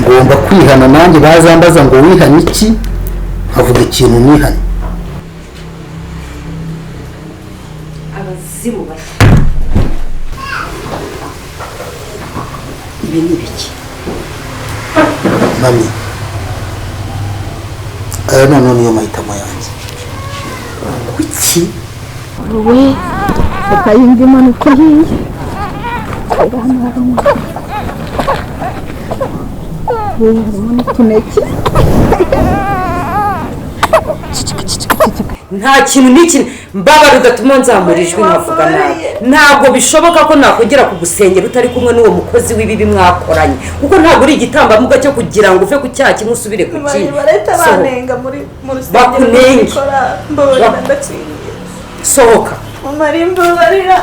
ngomba kwihana nanjye bazambaza ngo wihane iki nkavuga ikintu nihane. Abazimu bari ibi ni biki mami? aya none niyo mahitamo yanjye. Kuki wowe ukayumva impanuka yiye harimo n'utuneke. nta kintu n'iki mbabara udatuma nzamura ijwi nkavuga nabi. Ntabwo bishoboka ko nakongera kugusengera utari kumwe n'uwo mukozi w'ibibi mwakoranye, kuko ntabwo uri igitambambuga cyo kugira ngo uve ku cyaha kimwe usubire ku kindi. Bakunenge. Sohoka. Mama rimbo barira.